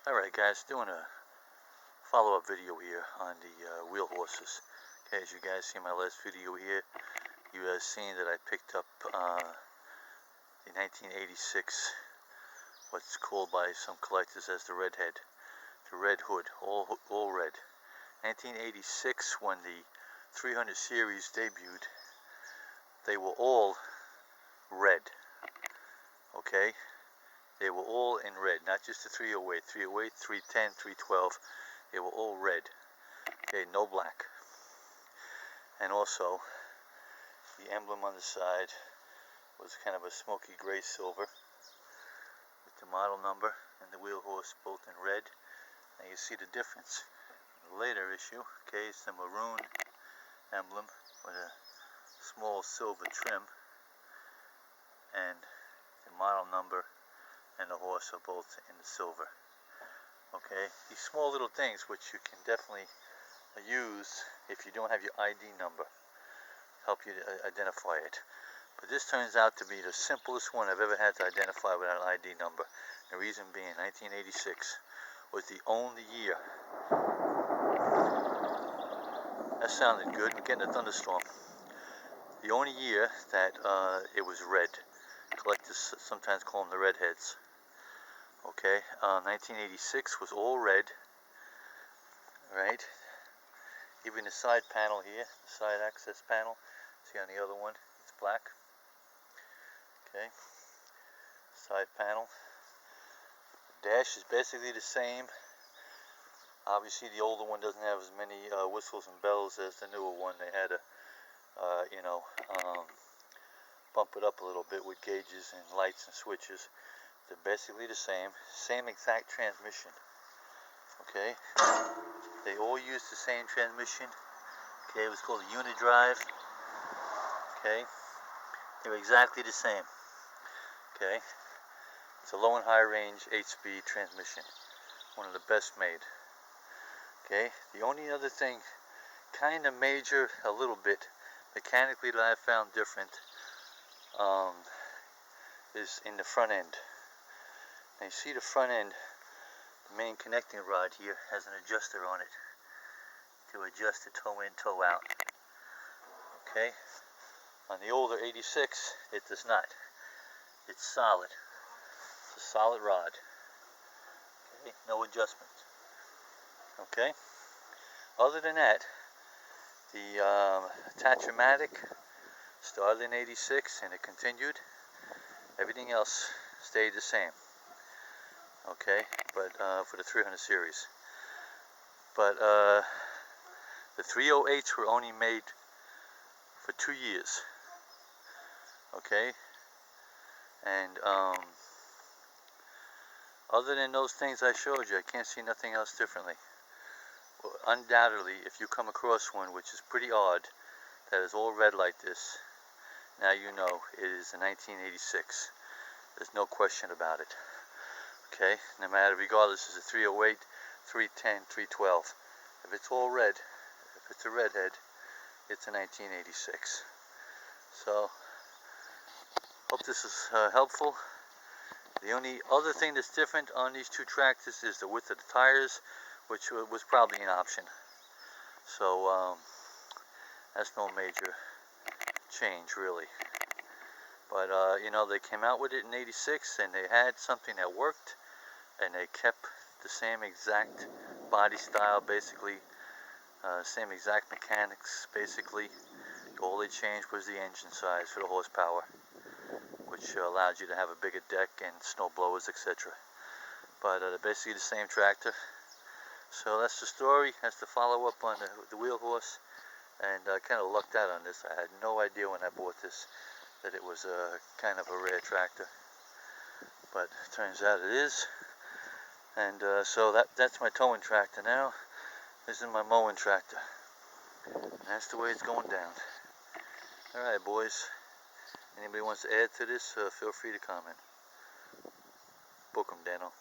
Alright guys, doing a follow-up video here on the wheel horses. Okay, as you guys see my last video here, you guys seen that I picked up the 1986, what's called by some collectors as the Redhead, the Red Hood, all red. 1986, when the 300 series debuted, they were all red. Okay, they were all in red, not just the 308, 310, 312. They were all red. Okay, no black. And also, the emblem on the side was kind of a smoky gray silver with the model number and the wheel horse both in red. Now you see the difference. In the later issue, okay, it's the maroon emblem with a small silver trim, and the model number and the horse are both in the silver. Okay, these small little things which you can definitely use if you don't have your ID number, help you to identify it. But this turns out to be the simplest one I've ever had to identify without an ID number. The reason being, 1986 was the only year. That sounded good. We're getting a thunderstorm. The only year that it was red. Collectors sometimes call them the Redheads. Okay, 1986 was all red, right? Even the side panel here, the side access panel, see on the other one, it's black. Okay, side panel. The dash is basically the same. Obviously the older one doesn't have as many whistles and bells as the newer one. They had to, bump it up a little bit with gauges and lights and switches. They're basically the same exact transmission. Okay, they all use the same transmission. Okay, it was called a Unidrive. Okay, they're exactly the same. Okay, it's a low and high range 8-speed transmission, one of the best made. Okay, the only other thing, kind of major a little bit mechanically that I found different, is in the front end. Now you see the front end, the main connecting rod here has an adjuster on it to adjust the toe in, toe out. Okay, on the older 86 it does not. It's solid. It's a solid rod. Okay, no adjustments. Okay, other than that, the Attach-O-Matic started in 86 and it continued. Everything else stayed the same. Okay, but for the 300 series. But the 308s were only made for 2 years. Okay, and other than those things I showed you, I can't see nothing else differently. Well, undoubtedly, if you come across one which is pretty odd, that is all red like this, now you know it is a 1986. There's no question about it. Okay, no matter, regardless, is it 308, 310, 312. If it's all red, if it's a Redhead, it's a 1986. So, hope this is helpful. The only other thing that's different on these two tractors is the width of the tires, which was probably an option. So, that's no major change, really. But, they came out with it in 86, and they had something that worked, and they kept the same exact body style, basically, same exact mechanics, basically. All they changed was the engine size for the horsepower, which allowed you to have a bigger deck and snow blowers, etc. But they're basically the same tractor. So that's the story. That's the follow-up on the wheel horse, and I kind of lucked out on this. I had no idea when I bought this that it was kind of a rare tractor, but it turns out it is. And so that's my towing tractor now. This is my mowing tractor. And that's the way it's going down. Alright boys, anybody wants to add to this, feel free to comment. Book 'em, Dano.